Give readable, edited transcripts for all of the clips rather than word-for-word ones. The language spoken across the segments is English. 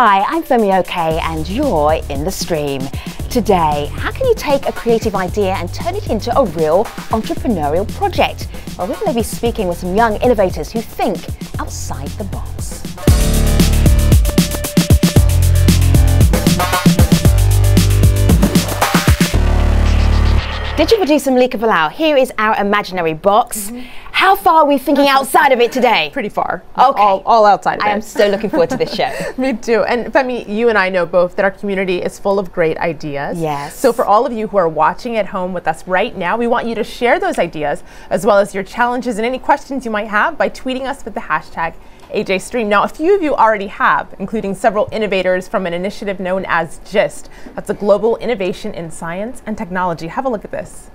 Hi, I'm Femi OK and you're in the stream. Today, how can you take a creative idea and turn it into a real entrepreneurial project? Well, we're going to be speaking with some young innovators who think outside the box. Digital producer Malika Bilal, here is our imaginary box. How far are we thinking outside of it today? Pretty far. Okay. All outside of it. I am so looking forward to this show. Me too. And Femi, you and I know both that our community is full of great ideas. Yes. So for all of you who are watching at home with us right now, we want you to share those ideas as well as your challenges and any questions you might have by tweeting us with the hashtag AJStream. Now, a few of you already have, including several innovators from an initiative known as GIST. That's a global innovation in science and technology. Have a look at this.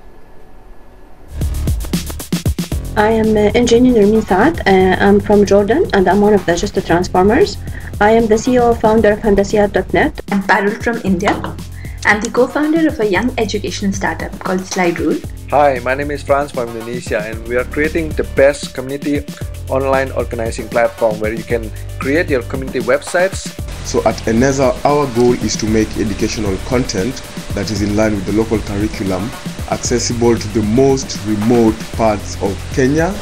I am engineer Saad. I'm from Jordan and I'm one of the GIST transformers. I am the CEO founder of Handasiyat.net. I'm Parul from India. I'm the co-founder of a young education startup called Slide Rule. Hi, my name is Franz from Indonesia and we are creating the best community online organizing platform where you can create your community websites. So at Eneza, our goal is to make educational content that is in line with the local curriculum accessible to the most remote parts of Kenya.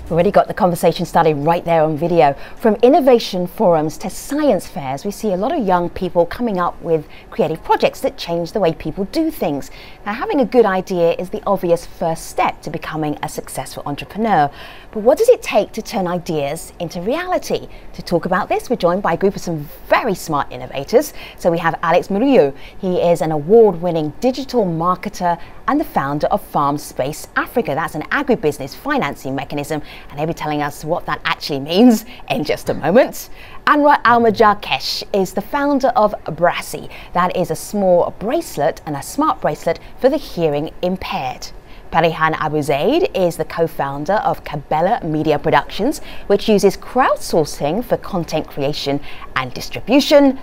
We've already got the conversation started right there on video. From innovation forums to science fairs, we see a lot of young people coming up with creative projects that change the way people do things. Now, having a good idea is the obvious first step to becoming a successful entrepreneur. But what does it take to turn ideas into reality? To talk about this, we're joined by a group of some very smart innovators. So we have Alex Murillo. He is an award-winning digital marketer and the founder of Farm Space Africa. That's an agribusiness financing mechanism, and he'll be telling us what that actually means in just a moment. Anwar Al-Majarkesh is the founder of Brassy. That is a small bracelet and a smart bracelet for the hearing impaired. Parihan Abu Zaid is the co-founder of Cabela Media Productions, which uses crowdsourcing for content creation and distribution.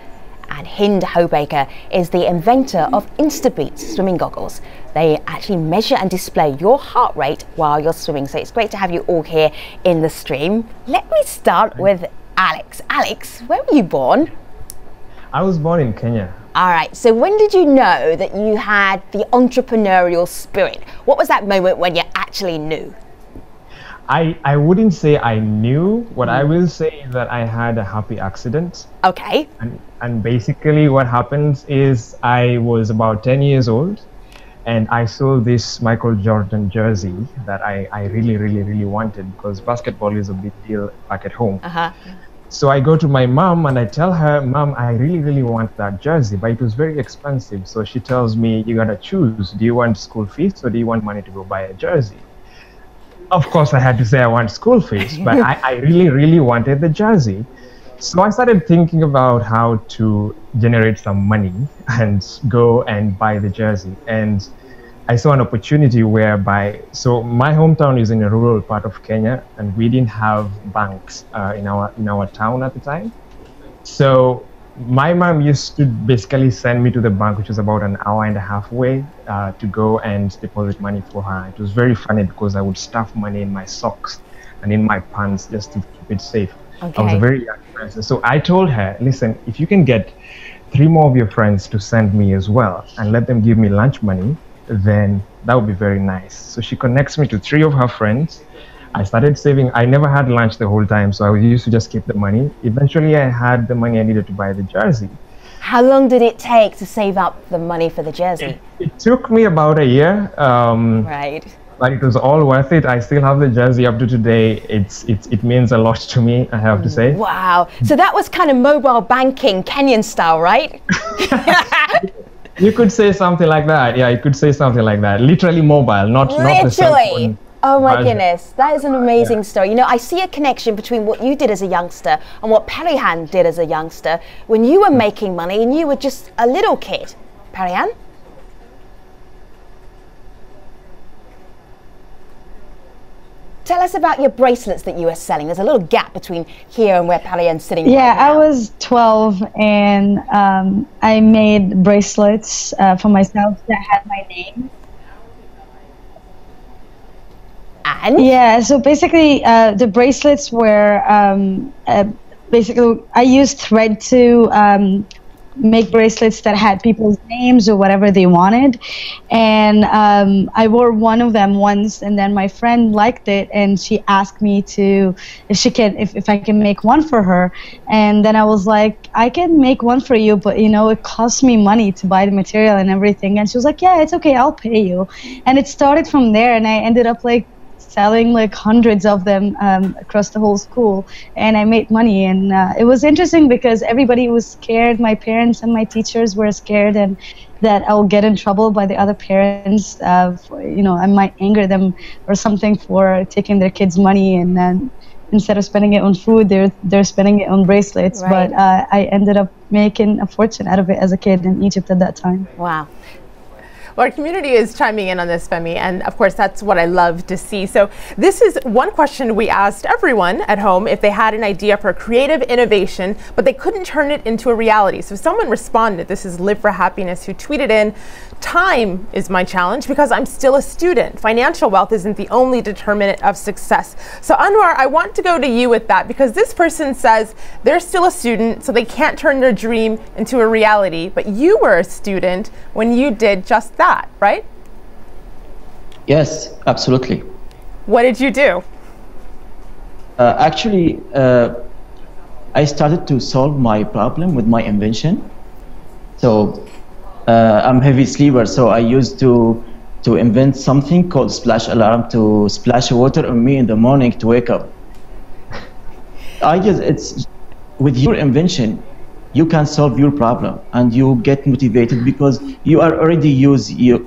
And Hind Hobaker is the inventor of Instabeat swimming goggles. They actually measure and display your heart rate while you're swimming. So it's great to have you all here in the stream. Let me start with Alex. Alex, where were you born? I was born in Kenya. All right, so when did you know that you had the entrepreneurial spirit? What was that moment when you actually knew? I wouldn't say I knew. What I will say is that I had a happy accident. Okay. And basically what happens is I was about 10 years old and I saw this Michael Jordan jersey that I really wanted because basketball is a big deal back at home. So I go to my mom and I tell her, Mom, I really want that jersey, but it was very expensive. So she tells me, you gotta choose. Do you want school fees or do you want money to go buy a jersey? Of course, I had to say I want school fees, but I really wanted the jersey. So I started thinking about how to generate some money and go and buy the jersey. And I saw an opportunity whereby, so my hometown is in a rural part of Kenya and we didn't have banks in our town at the time. So my mom used to basically send me to the bank, which was about an hour and a half away, to go and deposit money for her. It was very funny because I would stuff money in my socks and in my pants just to keep it safe. Okay. I was a very young person. So I told her, listen, if you can get 3 more of your friends to send me as well and let them give me lunch money, then that would be very nice. So she connects me to 3 of her friends. I started saving. I never had lunch the whole time, so I used to just keep the money. Eventually, I had the money I needed to buy the jersey. How long did it take to save up the money for the jersey? It took me about a year. Right. But it was all worth it. I still have the jersey up to today. It means a lot to me, I have to say. Wow. So that was kind of mobile banking, Kenyan style, right? You could say something like that. Yeah, you could say something like that. Literally mobile, not the cell phone. Oh my goodness, that is an amazing story. You know, I see a connection between what you did as a youngster and what Parihan did as a youngster when you were making money and you were just a little kid. Parihan? Tell us about your bracelets that you were selling. There's a little gap between here and where Parihan's sitting. Yeah, right now. I was 12 and I made bracelets for myself that had my name. And? Yeah, so basically the bracelets were basically I used thread to make bracelets that had people's names or whatever they wanted, and I wore one of them once, and then my friend liked it and she asked me to if I can make one for her, and then I was like, I can make one for you, but it costs me money to buy the material and everything. And she was like, yeah, it's okay, I'll pay you. And it started from there, and I ended up like selling like hundreds of them across the whole school, and I made money. And it was interesting because everybody was scared. My parents and my teachers were scared, and that I'll get in trouble by the other parents. I might anger them or something for taking their kids' money, and then instead of spending it on food, they're spending it on bracelets. Right. But I ended up making a fortune out of it as a kid in Egypt at that time. Wow. Well, our community is chiming in on this, Femi, and of course that's what I love to see. So this is one question we asked everyone at home if they had an idea for a creative innovation, but they couldn't turn it into a reality. So someone responded, this is Live for Happiness, who tweeted in, time is my challenge because I'm still a student. Financial wealth isn't the only determinant of success. So Anwar, I want to go to you with that, because this person says they're still a student, so they can't turn their dream into a reality, but you were a student when you did just that, right? Yes, absolutely. What did you do? Actually, I started to solve my problem with my invention. So I'm a heavy sleeper, so I used to invent something called splash alarm to splash water on me in the morning to wake up. I guess it's with your invention, you can solve your problem and you get motivated because you are already use your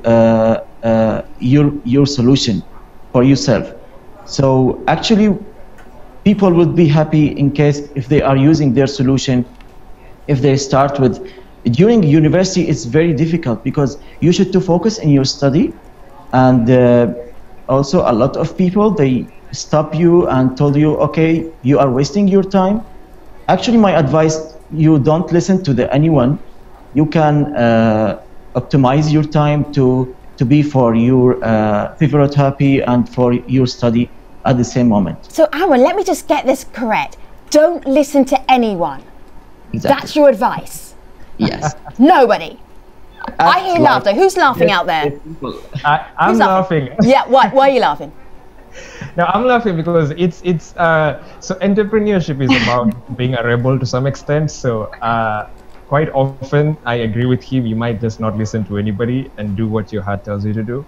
solution for yourself. So actually, people would be happy in case if they are using their solution. If they start with during university, it's very difficult because you should to focus in your study, and also a lot of people they stop you and told you, okay, you are wasting your time. Actually, my advice, you don't listen to anyone. You can optimize your time to be for your favorite hobby and for your study at the same moment. So Aaron, let me just get this correct. Don't listen to anyone. Exactly. That's your advice. Yes. Nobody. I hear laughter. Who's laughing out there? I'm laughing. Yeah, why are you laughing? No, I'm laughing because it's so entrepreneurship is about being a rebel to some extent. So quite often I agree with him. You might just not listen to anybody and do what your heart tells you to do.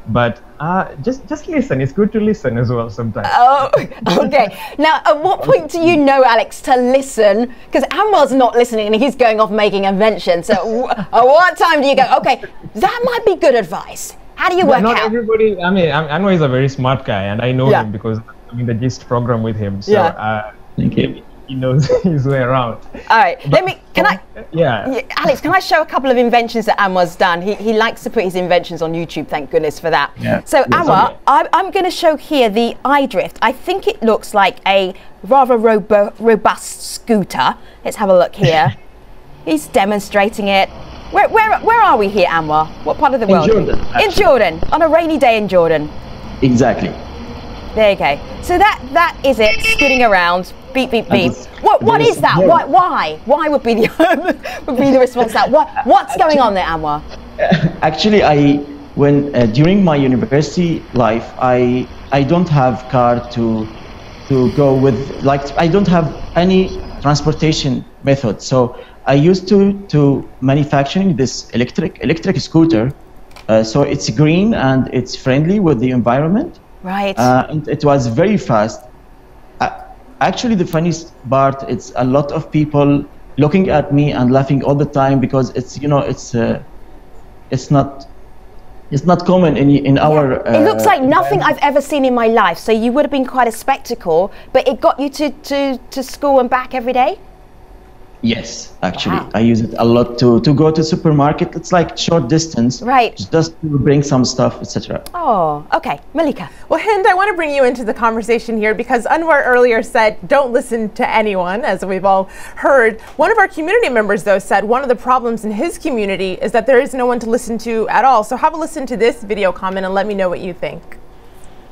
But just listen. It's good to listen as well sometimes. Oh, okay. Now, at what point do you know, Alex, to listen? Because Anwar's not listening and he's going off making inventions. So at what time do you go, okay, that might be good advice? How do you work not out? Everybody, I mean, Anwar is a very smart guy, and I know him because I'm in the GIST program with him. So he knows his way around. All right, Yeah. Alex, can I show a couple of inventions that Anwar's done? He likes to put his inventions on YouTube, thank goodness for that. Yeah. So Anwar, I'm going to show here the iDrift. I think it looks like a rather robust scooter. Let's have a look here. He's demonstrating it. Where are we here, Anwar? What part of the world? In Jordan. In Jordan, on a rainy day in Jordan. Exactly. There you go. So that is it, scooting around. Beep, beep, beep. What is that? Why? Why would be the response to that? What's going on there, Anwar? Actually, when during my university life, I don't have car to go with, like, I don't have any transportation method. So I used to manufacturing this electric scooter. So it's green and it's friendly with the environment. Right. And it was very fast. Actually, the funniest part, it's a lot of people looking at me and laughing all the time because it's not common in our. It looks like nothing I've ever seen in my life. So you would have been quite a spectacle, but it got you to school and back every day? Yes, actually, Wow. I use it a lot to go to supermarket. It's like short distance, right? Just to bring some stuff, etc. Oh, okay, Malika. Well, Hind, I want to bring you into the conversation here because Anwar earlier said, don't listen to anyone, as we've all heard. One of our community members, though, said one of the problems in his community is that there is no one to listen to at all. So have a listen to this video comment and let me know what you think.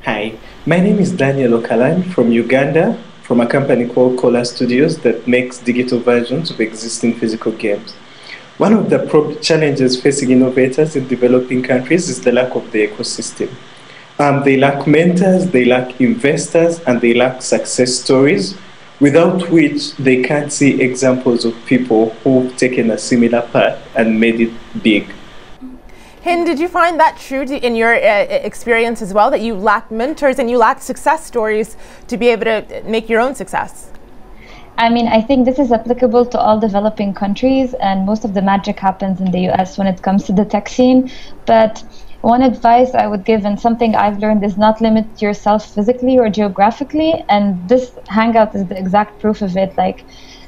Hi, my name is Daniel Okalan from Uganda, from a company called Cola Studios that makes digital versions of existing physical games. One of the challenges facing innovators in developing countries is the lack of the ecosystem. They lack mentors, they lack investors, and they lack success stories, without which they can't see examples of people who've taken a similar path and made it big. Hind, did you find that true in your experience as well, that you lacked mentors and you lacked success stories to be able to make your own success? I mean, I think this is applicable to all developing countries, and most of the magic happens in the US when it comes to the tech scene. But one advice I would give, and something I've learned, is not limit yourself physically or geographically. And this Hangout is the exact proof of it. Like,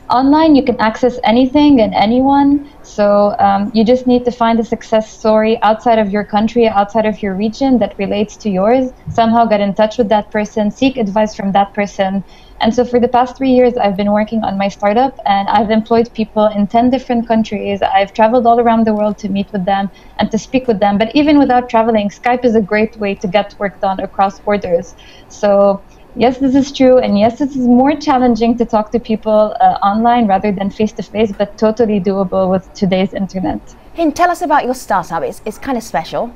online, you can access anything and anyone. So you just need to find a success story outside of your country, outside of your region that relates to yours. Somehow get in touch with that person, seek advice from that person. And so for the past 3 years, I've been working on my startup, and I've employed people in 10 different countries. I've traveled all around the world to meet with them and to speak with them. But even without traveling, Skype is a great way to get work done across borders. So yes, this is true. And yes, this is more challenging to talk to people online rather than face-to-face, but totally doable with today's internet. Hind, tell us about your startup. It's kind of special.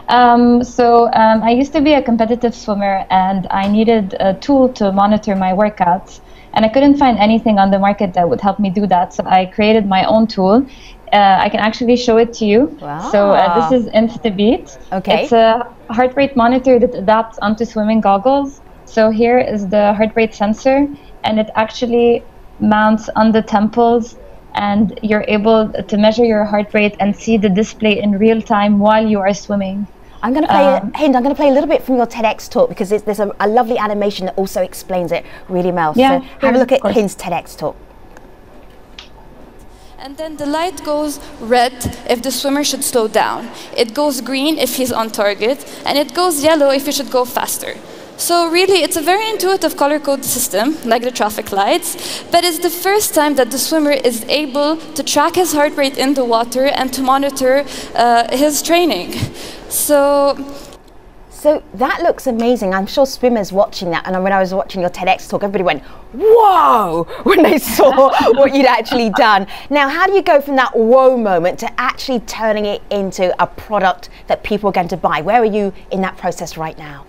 I used to be a competitive swimmer, and I needed a tool to monitor my workouts. And I couldn't find anything on the market that would help me do that. So I created my own tool. I can actually show it to you. Wow. So this is InstaBeat. Okay. It's a heart rate monitor that adapts onto swimming goggles. So here is the heart rate sensor, and it actually mounts on the temples, and you're able to measure your heart rate and see the display in real time while you are swimming. I'm going to play, Hind, I'm going to play a little bit from your TEDx talk, because there's a lovely animation that also explains it really well. Yeah, so have a look at Hind's TEDx talk. And then the light goes red if the swimmer should slow down. It goes green if he's on target, and it goes yellow if he should go faster. So really, it's a very intuitive color code system, like the traffic lights, but it's the first time that the swimmer is able to track his heart rate in the water and to monitor his training. So that looks amazing. I'm sure swimmers watching that, and when I was watching your TEDx talk, everybody went, whoa, when they saw what you'd actually done. Now, how do you go from that whoa moment to actually turning it into a product that people are going to buy? Where are you in that process right now?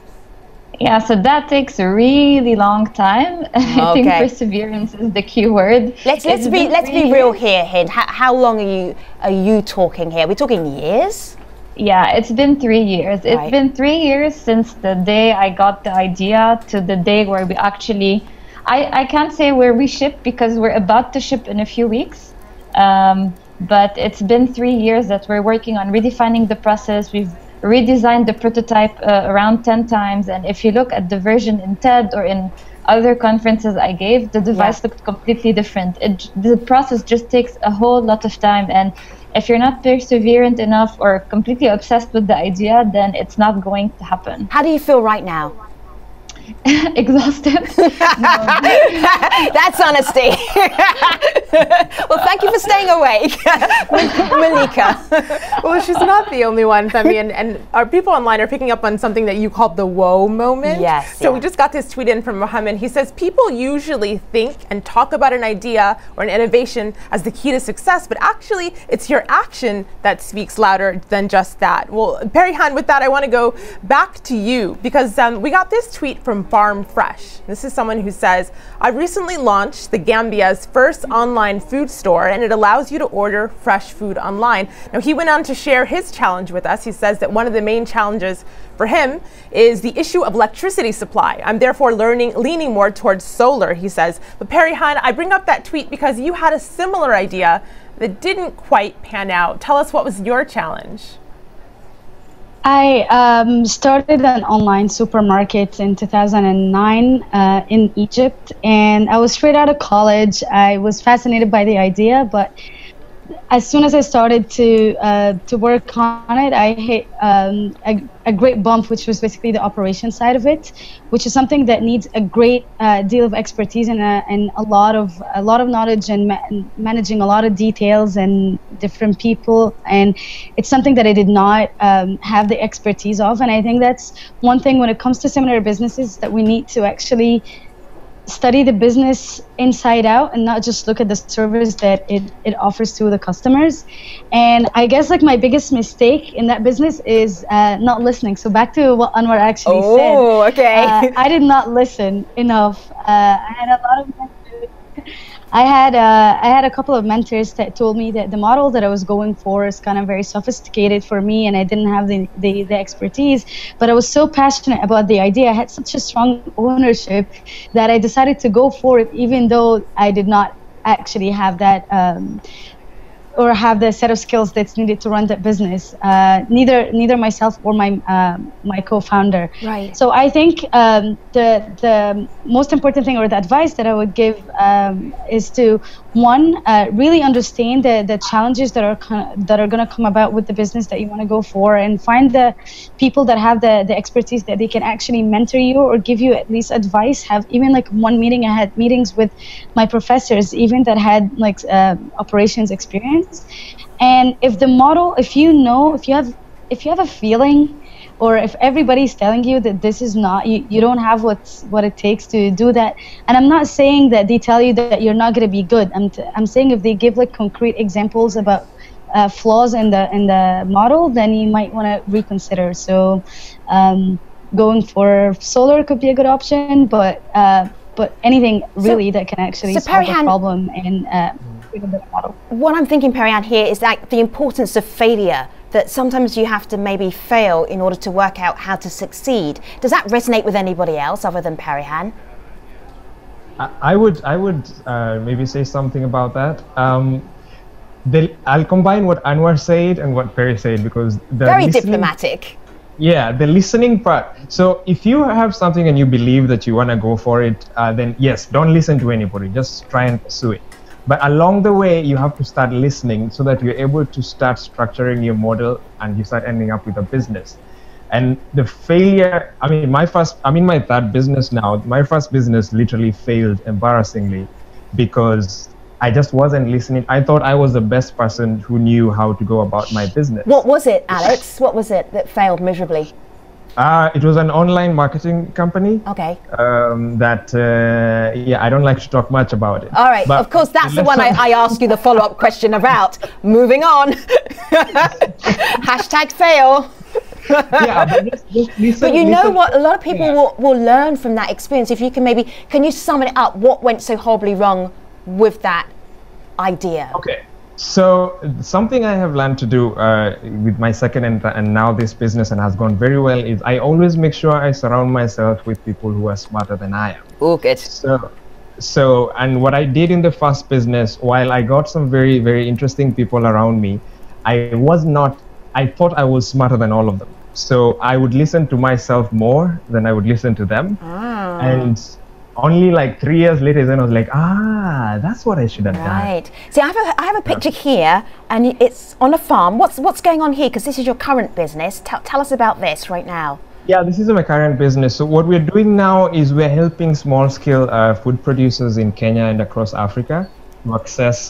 Yeah, so that takes a really long time. I think perseverance is the key word. Let's be real here, Hind. How long are you talking here? We're talking years? Yeah, it's been 3 years. It's been 3 years since the day I got the idea to the day where we actually, I can't say where we ship because we're about to ship in a few weeks. But it's been 3 years that we're working on redefining the process. We've redesigned the prototype around 10 times, and if you look at the version in TED or in other conferences I gave, the device looked completely different. The process just takes a whole lot of time, and if you're not perseverant enough or completely obsessed with the idea, then it's not going to happen. How do you feel right now? Exhausted. That's honesty. Well, thank you for staying awake, Malika. Well, she's not the only one, Femi, and our people online are picking up on something that you called the whoa moment. Yes. So we just got this tweet in from Mohammed. He says, people usually think and talk about an idea or an innovation as the key to success, but actually it's your action that speaks louder than just that. Well, Perihan, with that, I want to go back to you, because we got this tweet from Farm Fresh. This is someone who says, I recently launched the Gambia's first online food store, and it allows you to order fresh food online. Now, he went on to share his challenge with us. He says that one of the main challenges for him is the issue of electricity supply. I'm therefore leaning more towards solar, he says. But Perihan, I bring up that tweet because you had a similar idea that didn't quite pan out. Tell us, what was your challenge? I started an online supermarket in 2009 in Egypt, and I was straight out of college. I was fascinated by the idea, but as soon as I started to work on it, I hit a great bump, which was basically the operation side of it, which is something that needs a great deal of expertise and a lot of knowledge and managing a lot of details and different people. And it's something that I did not have the expertise of. And I think that's one thing when it comes to similar businesses that we need to actually study the business inside out and not just look at the service that it offers to the customers. And I guess like my biggest mistake in that business is not listening. So back to what Anwar actually said. Oh, okay. I did not listen enough. I had a lot of I had a couple of mentors that told me that the model that I was going for is kind of very sophisticated for me, and I didn't have the expertise. But I was so passionate about the idea. I had such a strong ownership that I decided to go for it, even though I did not actually have that or have the set of skills that's needed to run that business. Neither myself or my co-founder. Right. So I think the most important thing, or the advice that I would give, is to really understand the challenges that are going to come about with the business that you want to go for, and find the people that have the expertise that they can actually mentor you or give you at least advice. Have even like one meeting. I had meetings with my professors, even that had like operations experience. And if the model, if you have a feeling, or if everybody's telling you that this is not, you don't have what it takes to do that. And I'm not saying that they tell you that you're not going to be good. I'm saying if they give like concrete examples about flaws in the model, then you might want to reconsider. So going for solar could be a good option, but anything really that can actually solve the problem and model. What I'm thinking, Perihan, here is like the importance of failure, that sometimes you have to maybe fail in order to work out how to succeed. Does that resonate with anybody else other than Perihan? I would maybe say something about that. I'll combine what Anwar said and what Perry said, because the very diplomatic. Yeah, the listening part. So if you have something and you believe that you want to go for it, then yes, don't listen to anybody. Just try and pursue it. But along the way, you have to start listening so that you're able to start structuring your model and you start ending up with a business. And the failure, I'm in my third business now. My first business literally failed embarrassingly because I just wasn't listening. I thought I was the best person who knew how to go about my business. What was it, Alex? What was it that failed miserably? It was an online marketing company. Okay. I don't like to talk much about it. All right. But of course, that's the one I asked you the follow-up question about. Moving on. #fail. Yeah, but just listen. But you know what? A lot of people will learn from that experience. If you can you sum it up? What went so horribly wrong with that idea? Okay. So something I have learned to do with my second and now this business, and has gone very well, is I always make sure I surround myself with people who are smarter than I am. Oh, good. So and what I did in the first business, while I got some very, very interesting people around me, I thought I was smarter than all of them. So I would listen to myself more than I would listen to them. And only like 3 years later, then I was like, that's what I should have done. Right. See, I have a picture here, and it's on a farm. What's going on here? Because this is your current business. Tell us about this right now. Yeah, this is my current business. So what we're doing now is we're helping small-scale food producers in Kenya and across Africa to access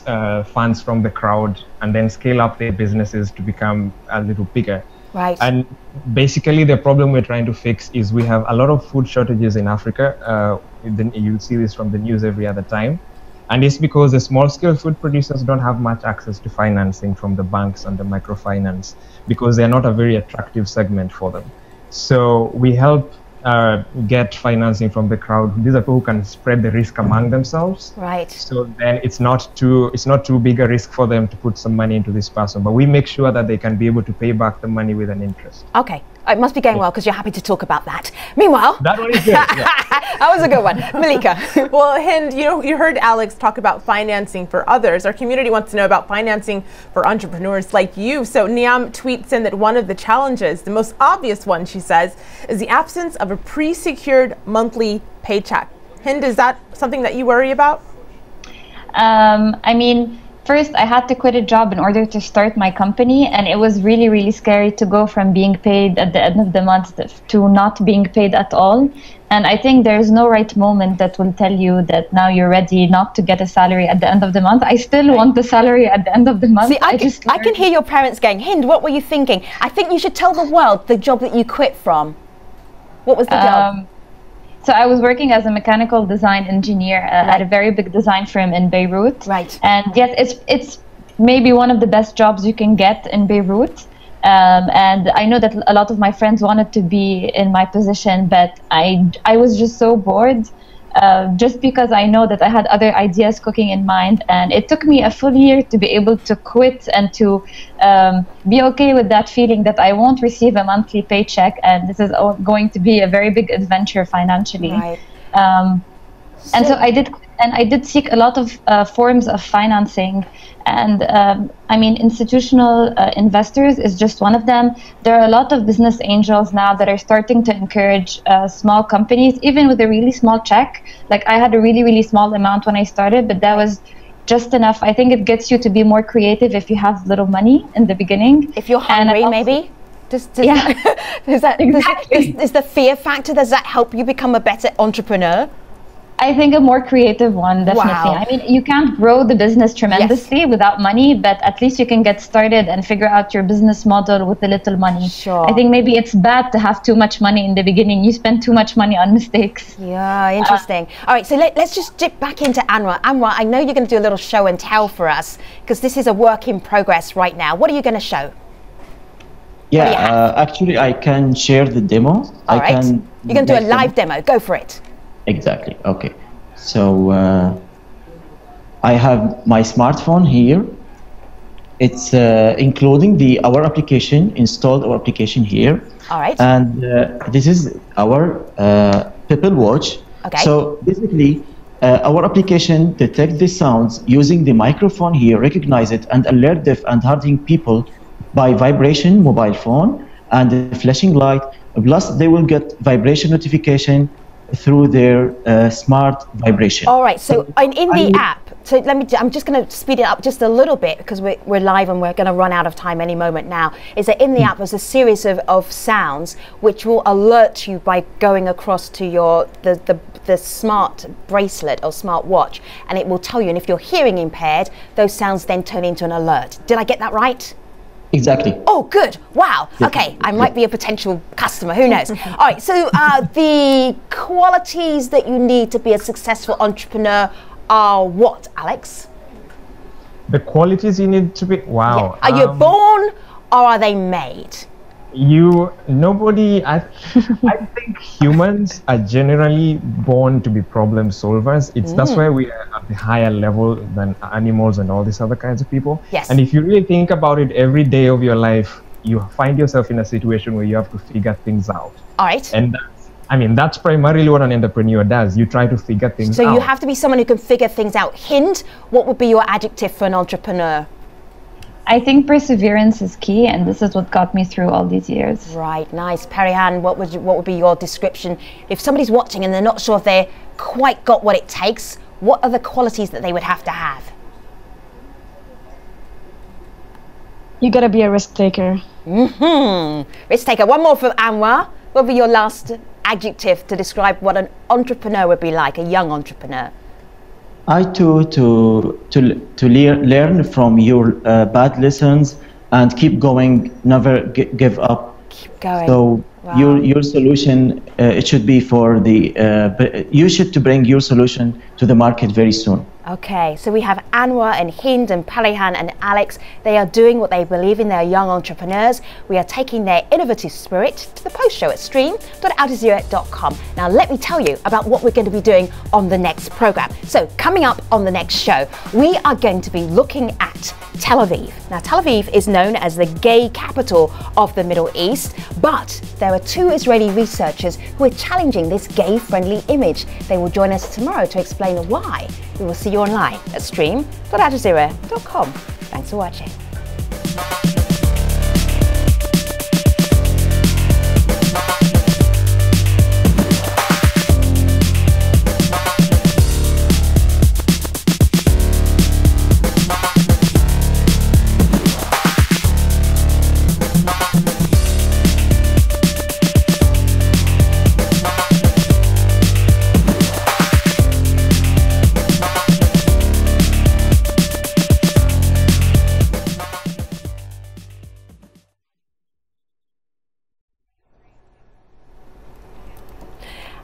funds from the crowd and then scale up their businesses to become a little bigger. Right. And basically the problem we're trying to fix is we have a lot of food shortages in Africa. You'll see this from the news every other time. And it's because the small-scale food producers don't have much access to financing from the banks and the microfinance, because they're not a very attractive segment for them. So we help get financing from the crowd. These are people who can spread the risk among themselves. Right. So then it's not too big a risk for them to put some money into this person, but we make sure that they can be able to pay back the money with an interest. Okay. It must be going well, because you're happy to talk about that. Meanwhile, that one is good. Yeah. That was a good one. Malika. Well, Hind, you heard Alex talk about financing for others. Our community wants to know about financing for entrepreneurs like you. So Niam tweets in that one of the challenges, the most obvious one, she says, is the absence of a pre-secured monthly paycheck. Hind, is that something that you worry about? First, I had to quit a job in order to start my company, and it was really, really scary to go from being paid at the end of the month to not being paid at all. And I think there's no right moment that will tell you that now you're ready not to get a salary at the end of the month. I still want the salary at the end of the month. See, I can hear your parents going, Hind, what were you thinking? I think you should tell the world the job that you quit from. What was the job? So I was working as a mechanical design engineer at a very big design firm in Beirut. Right. And yes, it's maybe one of the best jobs you can get in Beirut. And I know that a lot of my friends wanted to be in my position, but I was just so bored. Just because I know that I had other ideas cooking in mind, and it took me a full year to be able to quit and to be okay with that feeling that I won't receive a monthly paycheck, and this is going to be a very big adventure financially. Right. And so I did, and I did seek a lot of forms of financing, and I mean, institutional investors is just one of them. There are a lot of business angels now that are starting to encourage small companies, even with a really small check. Like I had a really, really small amount when I started, but that was just enough. I think it gets you to be more creative if you have little money in the beginning. If you're hungry, maybe. Yeah. Is the fear factor, does that help you become a better entrepreneur? I think a more creative one, definitely. Wow. I mean, you can't grow the business tremendously without money, but at least you can get started and figure out your business model with a little money. Sure. I think maybe it's bad to have too much money in the beginning. You spend too much money on mistakes. Yeah, interesting. All right, so let's just dip back into Anwar. Anwar, I know you're going to do a little show and tell for us, because this is a work in progress right now. What are you going to show? Yeah, actually, I can share the demo. All right. You're going to do a live demo. Go for it. Exactly. Okay. So I have my smartphone here. It's including our application, installed our application here. All right. And this is our People Watch. Okay. So basically, our application detects the sounds using the microphone here, recognize it, and alert deaf and hard-hearing people by vibration, mobile phone, and the flashing light. Plus, they will get vibration notification through their smart vibration. All right, so in the app, so I'm just going to speed it up just a little bit because we're live and we're going to run out of time any moment now, is that in the app there's a series of sounds which will alert you by going across to your the smart bracelet or smart watch, and it will tell you, and if you're hearing impaired, those sounds then turn into an alert. Did I get that right? Exactly. Oh, good. Wow. Okay, I might be a potential customer. Who knows? All right, so the qualities that you need to be a successful entrepreneur are what, Alex? The qualities you need to be, wow. Yeah. Are you born or are they made? I think humans are generally born to be problem solvers. That's why we are at the higher level than animals and all these other kinds of people. Yes. And if you really think about it, every day of your life, you find yourself in a situation where you have to figure things out. All right. And that's primarily what an entrepreneur does. You try to figure things out. So you have to be someone who can figure things out. Hind, what would be your adjective for an entrepreneur? I think perseverance is key, and this is what got me through all these years. Right, nice. Perihan, what would be your description? If somebody's watching and they're not sure if they quite got what it takes, what are the qualities that they would have to have? You gotta be a risk taker. Risk taker. One more from Anwar. What would be your last adjective to describe what an entrepreneur would be like, a young entrepreneur? I too to learn from your bad lessons and keep going, never give up. Keep going. So wow. your solution it should be for the you should to bring your solution to the market very soon. Okay, so we have Anwar and Hind and Perihan and Alex. They are doing what they believe in. They are young entrepreneurs. We are taking their innovative spirit to the post show at stream.aljazeera.com. Now let me tell you about what we're going to be doing on the next program. So coming up on the next show, we are going to be looking at Tel Aviv. Now Tel Aviv is known as the gay capital of the Middle East, but there are two Israeli researchers who are challenging this gay-friendly image. They will join us tomorrow to explain why. We will see you online at stream.aljazeera.com. Thanks for watching.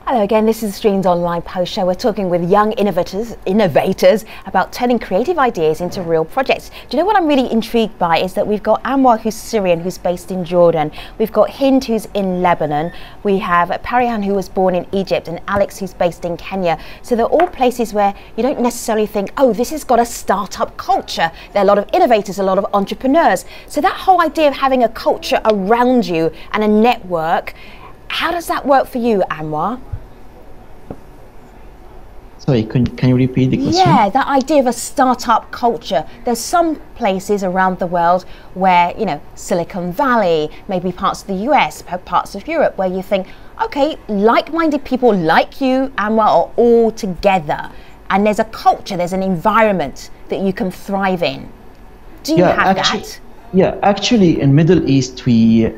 Hello again, this is Stream's online post show. We're talking with young innovators about turning creative ideas into real projects. Do you know what I'm really intrigued by is that we've got Anwar, who's Syrian, who's based in Jordan. We've got Hind, who's in Lebanon. We have Parihan, who was born in Egypt, and Alex, who's based in Kenya. So they're all places where you don't necessarily think, oh, this has got a startup culture. There are a lot of innovators, a lot of entrepreneurs. So that whole idea of having a culture around you and a network, how does that work for you, Anwar? Sorry, can you repeat the question? Yeah, that idea of a startup culture. There's some places around the world where, you know, Silicon Valley, maybe parts of the US, parts of Europe, where you think, okay, like-minded people like you, Anwar, are all together. And there's a culture, there's an environment that you can thrive in. Do you have that? Yeah, actually in Middle East, we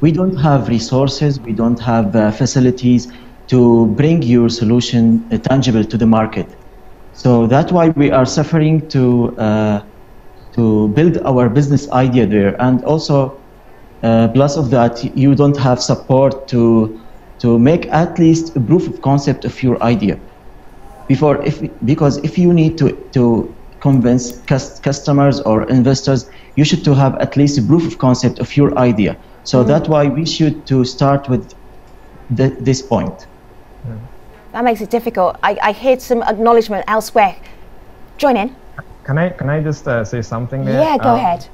don't have resources, we don't have facilities to bring your solution tangible to the market. So that's why we are suffering to build our business idea there. And also, plus of that, you don't have support to make at least a proof of concept of your idea. Because if you need to convince customers or investors, you should to have at least a proof of concept of your idea. So that's why we should to start with this point. That makes it difficult. I heard some acknowledgement elsewhere. Join in. Can I just say something there? Yeah, go ahead.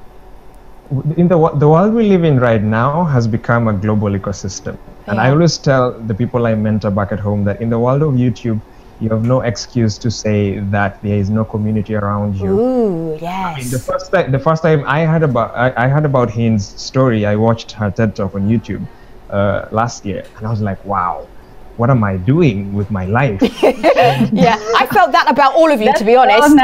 In the world we live in right now has become a global ecosystem. And I always tell the people I mentor back at home that in the world of YouTube, you have no excuse to say that there is no community around you. Ooh, yes. I mean, the first time I heard about Hind's story, I watched her TED Talk on YouTube last year, and I was like, wow, what am I doing with my life? Yeah, I felt that about all of you, to be honest.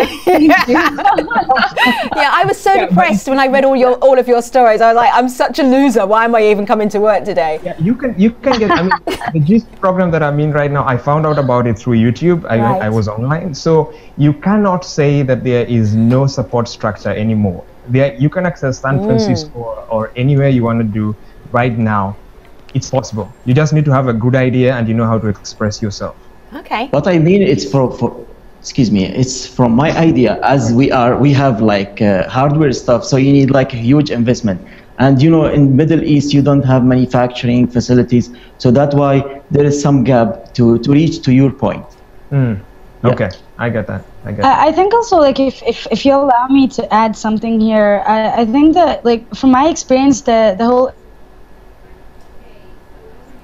Yeah, I was so depressed when I read all of your stories. I was like, I'm such a loser. Why am I even coming to work today? Yeah, you can get. I mean, the GIST program that I'm in right now, I found out about it through YouTube. I was online, so you cannot say that there is no support structure anymore. You can access San Francisco or anywhere you want to do right now. It's possible. You just need to have a good idea and you know how to express yourself. Okay. What I mean, it's it's from my idea, as we have like hardware stuff, so you need like a huge investment. And you know, in Middle East, you don't have manufacturing facilities, so that's why there is some gap to reach to your point. Okay, I get that. I think also, like, if you allow me to add something here, I think that, like, from my experience, the whole.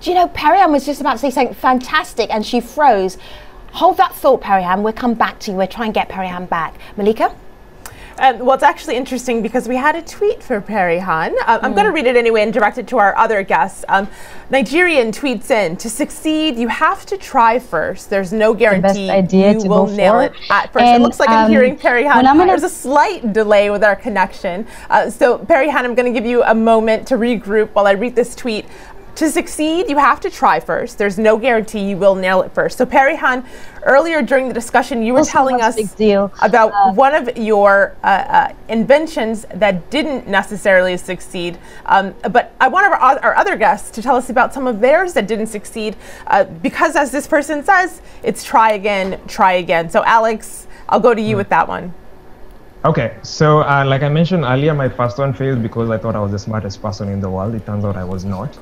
Do you know, Parihan was just about to say something fantastic and she froze. Hold that thought, Parihan. We'll come back to you. We'll try and get Parihan back. Malika? Well, it's actually interesting because we had a tweet for Parihan. I'm going to read it anyway and direct it to our other guests. Nigerian tweets in, to succeed, you have to try first. There's no guarantee you will nail it at first. And, it looks like I'm hearing Parihan. There's a slight delay with our connection. So Parihan, I'm going to give you a moment to regroup while I read this tweet. To succeed, you have to try first. There's no guarantee you will nail it first. So Parihan, earlier during the discussion, you were telling us about one of your inventions that didn't necessarily succeed. But I want our other guests to tell us about some of theirs that didn't succeed. Because as this person says, it's try again, try again. So Alex, I'll go to you with that one. Okay, so like I mentioned earlier, my first one failed because I thought I was the smartest person in the world. It turns out I was not.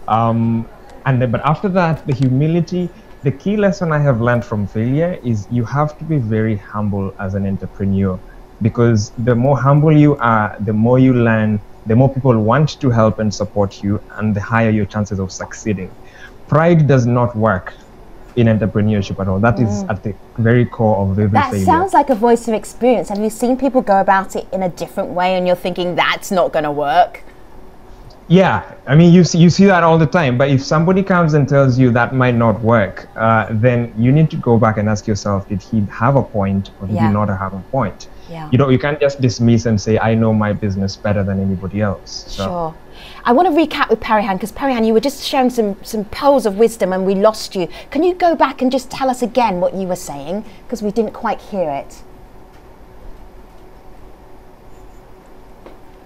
But after that, the humility, the key lesson I have learned from failure is you have to be very humble as an entrepreneur, because the more humble you are, the more you learn, the more people want to help and support you, and the higher your chances of succeeding. Pride does not work in entrepreneurship at all. That is at the very core of every failure. That sounds like a voice of experience. Have you seen people go about it in a different way and you're thinking that's not going to work? Yeah, I mean, you see that all the time. But if somebody comes and tells you that might not work, then you need to go back and ask yourself, did he have a point or did he not have a point? Yeah. You can't just dismiss and say, I know my business better than anybody else. So. Sure. I want to recap with Parihan, because Parihan, you were just sharing some pearls of wisdom and we lost you. Can you go back and just tell us again what you were saying? Because we didn't quite hear it.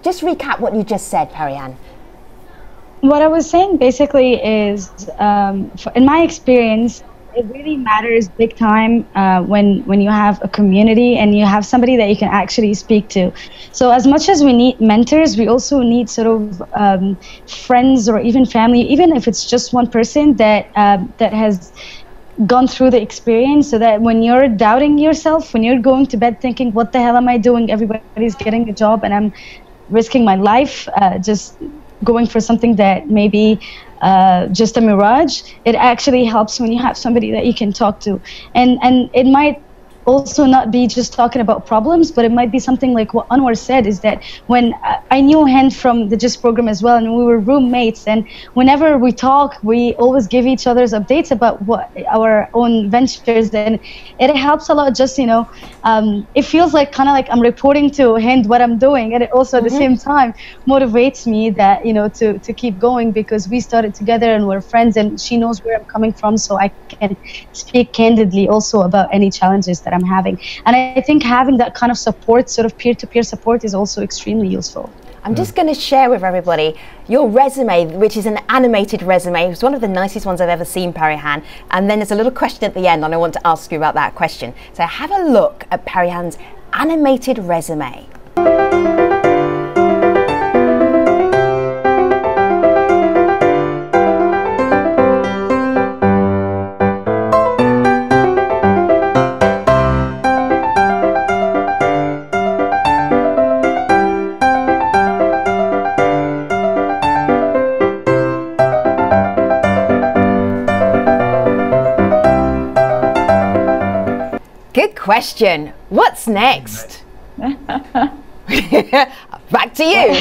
Just recap what you just said, Parihan. what I was saying basically is, in my experience, it really matters big time when you have a community and you have somebody that you can actually speak to. So as much as we need mentors, we also need sort of friends or even family, even if it's just one person that that has gone through the experience, so that when you're doubting yourself, when you're going to bed thinking, what the hell am I doing? Everybody's getting a job and I'm risking my life just going for something that maybe just a mirage. It actually helps when you have somebody that you can talk to, and it might also not be just talking about problems, but it might be something like what Anwar said, is that when I knew him from the GIST program as well, and we were roommates, and whenever we talk, we always give each other's updates about what our own ventures, and it helps a lot. Just, you know, it feels like kind of like I'm reporting to Hind what I'm doing, and it also at the same time motivates me that, you know, to keep going, because we started together and we're friends, and she knows where I'm coming from, so I can speak candidly also about any challenges that I'm having. And I think having that kind of support, sort of peer-to-peer support, is also extremely useful. I'm just going to share with everybody your resume, which is an animated resume. It's one of the nicest ones I've ever seen, Parihan. And then there's a little question at the end, and I want to ask you about that question. So have a look at Parihan's animated resume. Question. What's next? Back to you.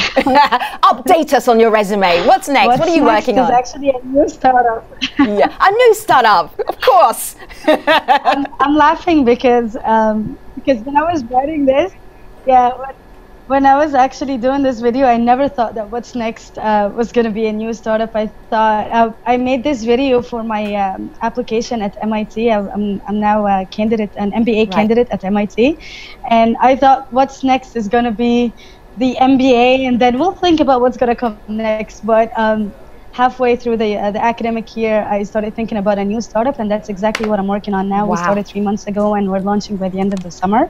Update us on your resume. What's next? What are you working on? It's actually a new startup. Yeah, a new startup, of course. I'm laughing because when I was writing this, when I was actually doing this video, I never thought that what's next was going to be a new startup. I thought I made this video for my application at MIT. I'm now a candidate, an MBA candidate at MIT, and I thought what's next is going to be the MBA, and then we'll think about what's going to come next. But halfway through the academic year, I started thinking about a new startup, and that's exactly what I'm working on now. We started 3 months ago, and we're launching by the end of the summer,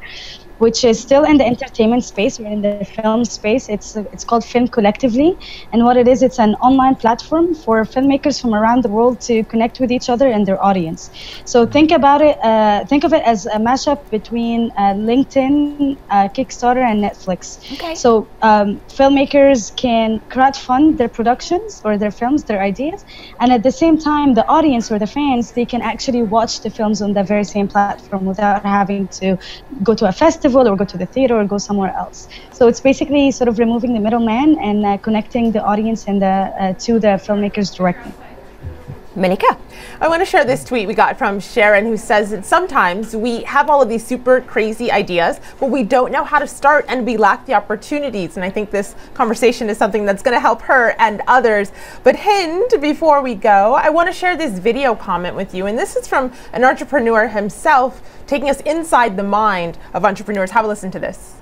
which is still in the entertainment space. We're in the film space. It's called Film Collectively, and what it is, it's an online platform for filmmakers from around the world to connect with each other and their audience. So think about it, think of it as a mashup between LinkedIn, Kickstarter, and Netflix. Okay. So filmmakers can crowdfund their productions or their films, their ideas, and at the same time, the audience or the fans, they can actually watch the films on the very same platform without having to go to a festival or go to the theater or go somewhere else. So it's basically sort of removing the middleman and connecting the audience and to the filmmakers directly. Malika? I want to share this tweet we got from Sharon, who says that sometimes we have all of these super crazy ideas, but we don't know how to start and we lack the opportunities. And I think this conversation is something that's going to help her and others. But Hind, before we go, I want to share this video comment with you. And this is from an entrepreneur himself, taking us inside the mind of entrepreneurs. Have a listen to this.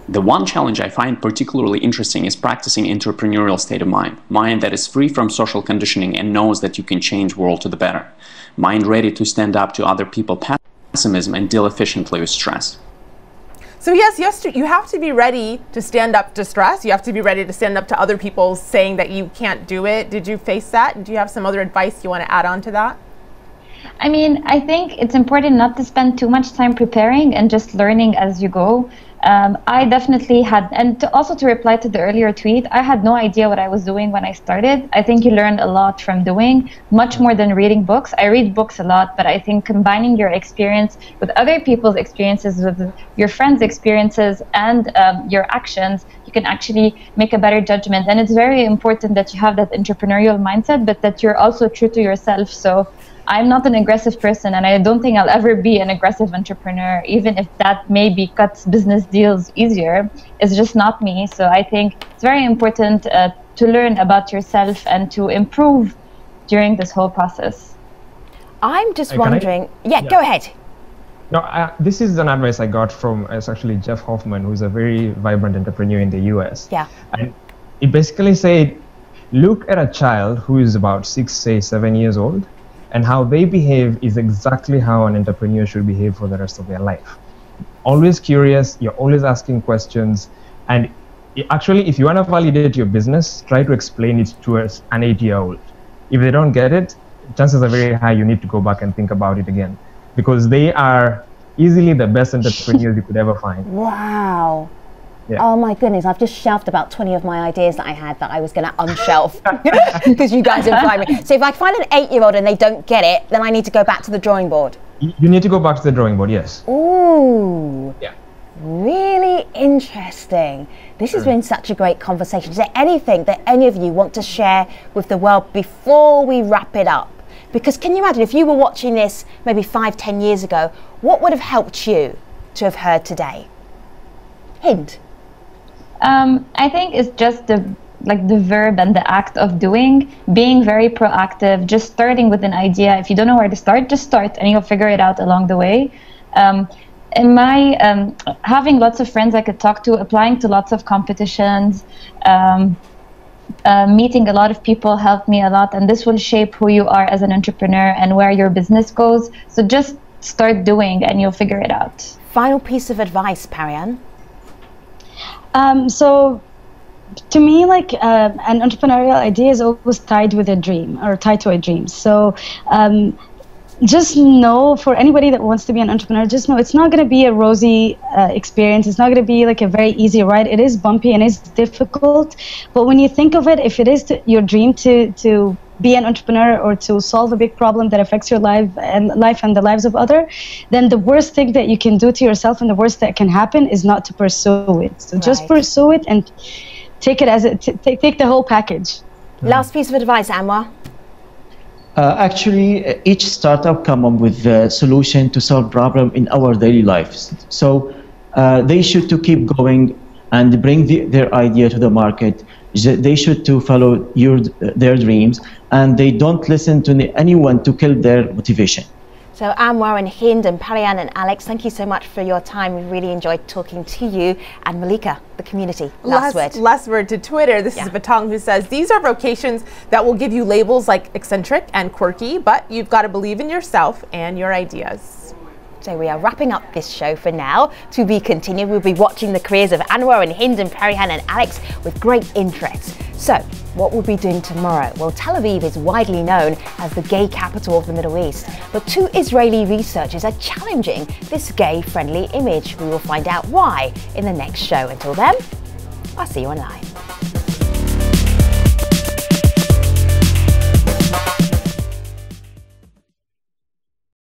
The one challenge I find particularly interesting is practicing entrepreneurial state of mind that is free from social conditioning and knows that you can change the world to the better, mind ready to stand up to other people's pessimism and deal efficiently with stress. So yes, you have to be ready to stand up to stress. You have to be ready to stand up to other people saying that you can't do it. Did you face that? Do you have some other advice you want to add on to that? I mean, I think it's important not to spend too much time preparing and just learning as you go. I definitely had, and also to reply to the earlier tweet, I had no idea what I was doing when I started. I think you learn a lot from doing, much more than reading books. I read books a lot, but I think combining your experience with other people's experiences, with your friends' experiences, and your actions, you can actually make a better judgment. And it's very important that you have that entrepreneurial mindset, but that you're also true to yourself. So I'm not an aggressive person, and I don't think I'll ever be an aggressive entrepreneur, even if that maybe cuts business deals easier. It's just not me. So I think it's very important to learn about yourself and to improve during this whole process. I'm just wondering, go ahead. No, this is an advice I got from, it's actually Jeff Hoffman, who's a very vibrant entrepreneur in the US. Yeah. And he basically said, look at a child who is about 6, say 7 years old, and how they behave is exactly how an entrepreneur should behave for the rest of their life. Always curious, you're always asking questions, and actually, if you want to validate your business, try to explain it to an 8-year-old. If they don't get it, chances are very high you need to go back and think about it again, because they are easily the best entrepreneurs you could ever find. Wow. Yeah. Oh my goodness, I've just shelved about 20 of my ideas that I had that I was going to unshelf because you guys inspired me. So if I find an 8-year-old and they don't get it, then I need to go back to the drawing board. You need to go back to the drawing board, yes. Ooh. Yeah. Really interesting. This has been such a great conversation. Is there anything that any of you want to share with the world before we wrap it up? Because can you imagine if you were watching this maybe 5-10 years ago, what would have helped you to have heard today? Hint. I think it's just the verb and the act of doing, being very proactive, just starting with an idea. If you don't know where to start, just start and you'll figure it out along the way. In my having lots of friends I could talk to, applying to lots of competitions, meeting a lot of people helped me a lot, and this will shape who you are as an entrepreneur and where your business goes. So just start doing and you'll figure it out. Final piece of advice, Parian. So to me, like an entrepreneurial idea is always tied with a dream or tied to a dream. So just know, for anybody that wants to be an entrepreneur, just know it's not going to be a rosy experience. It's not going to be like a very easy ride. It is bumpy and it's difficult. But when you think of it, if it is your dream to be an entrepreneur or to solve a big problem that affects your life and the lives of others, then the worst thing that you can do to yourself and the worst that can happen is not to pursue it. So just pursue it and take it as take the whole package. Last piece of advice, Anwar. Actually, each startup come up with a solution to solve problem in our daily lives. So they should to keep going and bring their idea to the market. They should to follow their dreams, and they don't listen to anyone to kill their motivation. So Anwar and Hind and Parian and Alex, thank you so much for your time. We really enjoyed talking to you. And Malika, the community, last word. Last word to Twitter. This is Batong, who says, these are vocations that will give you labels like eccentric and quirky, but you've got to believe in yourself and your ideas. So we are wrapping up this show for now. To be continued, we'll be watching the careers of Anwar and Hind and Parian and Alex with great interest. So what we'll be doing tomorrow? Well, Tel Aviv is widely known as the gay capital of the Middle East, but 2 Israeli researchers are challenging this gay-friendly image. We will find out why in the next show. Until then, I'll see you online.